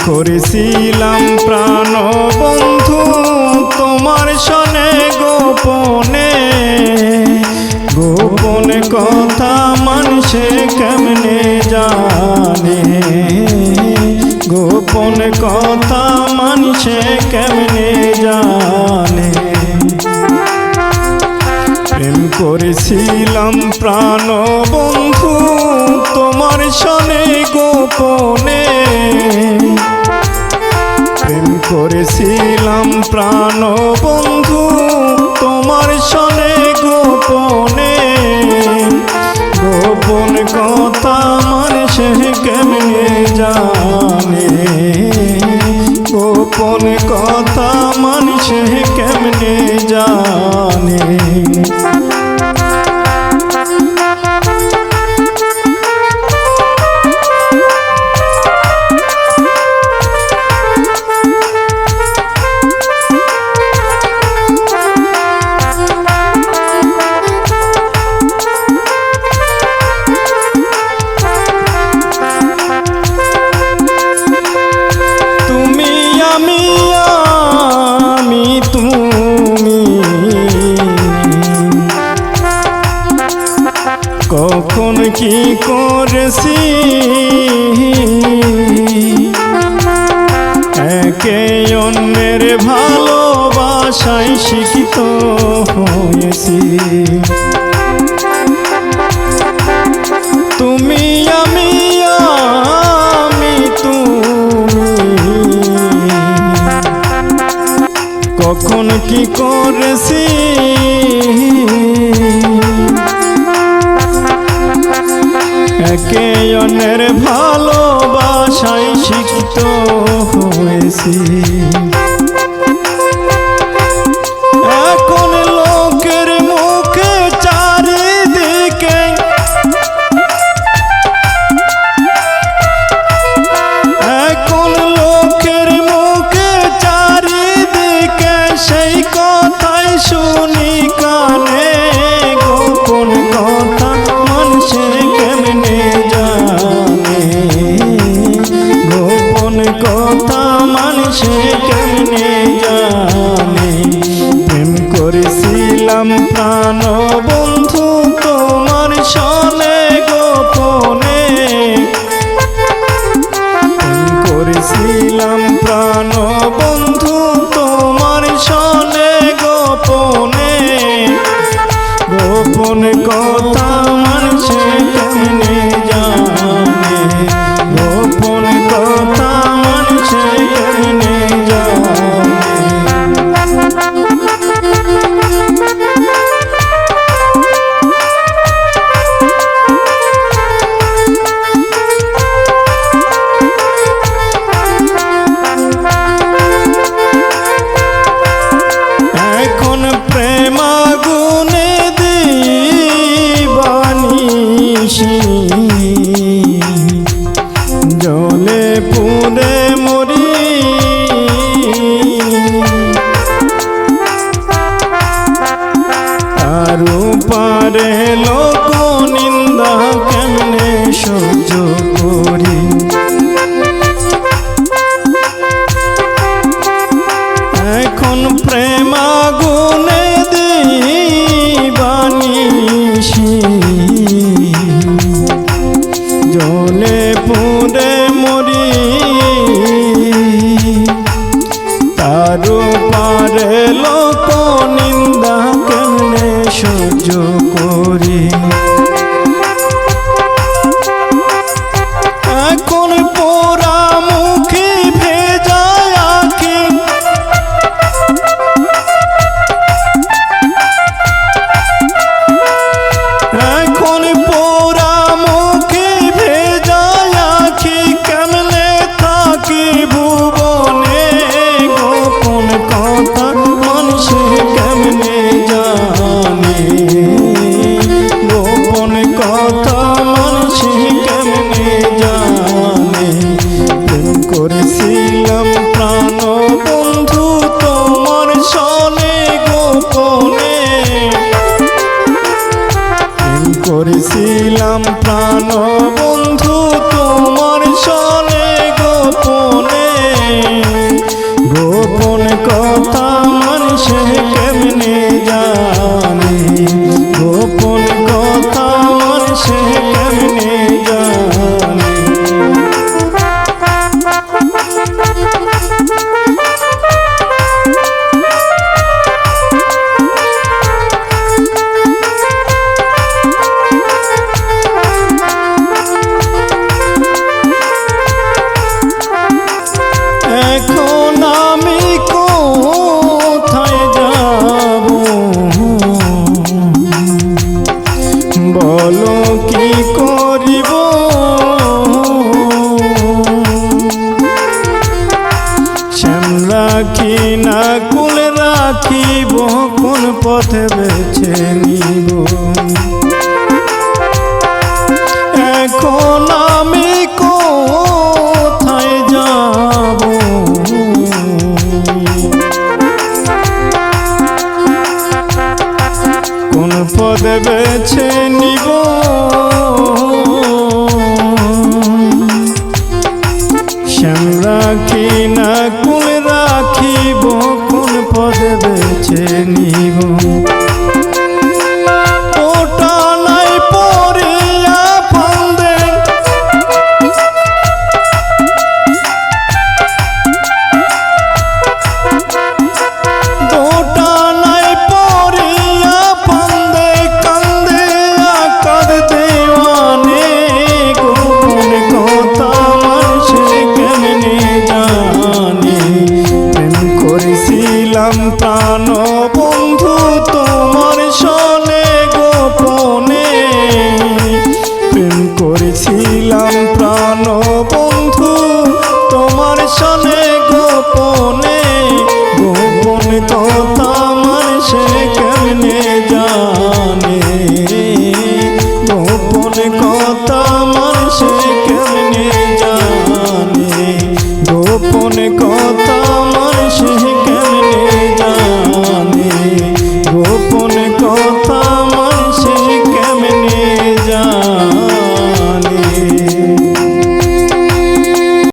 করেছিলাম প্রাণ বন্ধু তোমার সনে গোপনে, গোপন কথা মানুষে কেমনে জানে, গোপন কথা মানুষে কেমনে জানে। প্রেম করেছিলাম প্রাণ বন্ধু তোমার সনে গোপনে, প্রেম করেছিলাম প্রাণ বন্ধু তোমার সনে গোপনে, গোপন কথা মানুষে কেমনে জানে, গোপন কথা মানুষে কেমনে জানে। কখন কি করেছি একে অন্যের ভালোবাসায় শিক্ষিত হয়েছি। তুমি আমি তুমি কখন কি করেছি একে অন্যের ভালোবাসায় শিক্ষিত হয়েছি। এখন লোকের মুখে চারিদিকে, এখন লোকের মুখে চারিদিকে সেই কথাই শুনি কানে, গোপন কথা মানুষে কেমনে জানে, গোপন কথা মানুষে কেমনে জানে। প্রেম করেছিলাম প্রাণ বন্ধু তোমার সনে গোপনে, প্রেম করেছিলাম প্রাণ বন্ধু তোমার সনে গোপনে, গোপন কথা মানুষে কেমনে জানে, গোপন কথা মানুষে কেমনে জানে। এখন প্রেমাগুনে দিবানিশি জলে পুড়ে মরি, তারু পারে লোক নিন্দা কেমনে সহ্য করি। এখন প্রেমাগুনে দিবানিশি জলে পুড়ে মরি, তারু পারে লোক নিন্দা কেমনে সহ্য করি। এখন পোড়া মুখে ভেজা আঁখি, এখন পোড়া মুখে ভেজা আঁখি কেমনে থাকি ভুবনে, গোপন কথা মানুষে কেমনে জানে, গোপন কথা মানুষে কেমনে জানে। প্রেম করেছিলাম প্রাণ বন্ধু তোমার সনে গোপনে, প্রেম করেছিলাম প্রাণ বন্ধু তোমার সনে গোপনে, কেমনে জানে। এখন আমি কোথায় যাব, বলো কি করিব। শ্যাম রাখি না কুল রাখিব, কোন পথে বেছে নিব। এখন আমি কোথায় যাব, কোন পথে বেছে নিব। শ্যাম রাখি না কুল রাখিব, কোন পথে বেছে নিব। ওটা নাই পড়িয়া ফান্দে, ওটা নাই পড়িয়া ফান্দে, কান্দে আকার দেওয়ানে। গোপন কথা মানুষে কেমনে জানে, প্রেম করেছিলাম প্রাণ বন্ধু তোমার সনে গোপনে। প্রেম করেছিলাম প্রাণ বন্ধু তোমার সনে গোপনে। গোপন কথা মানুষে কেমনে জানে, গোপন কথা মানুষে কেমনে জানে, গোপন কথা মানুষে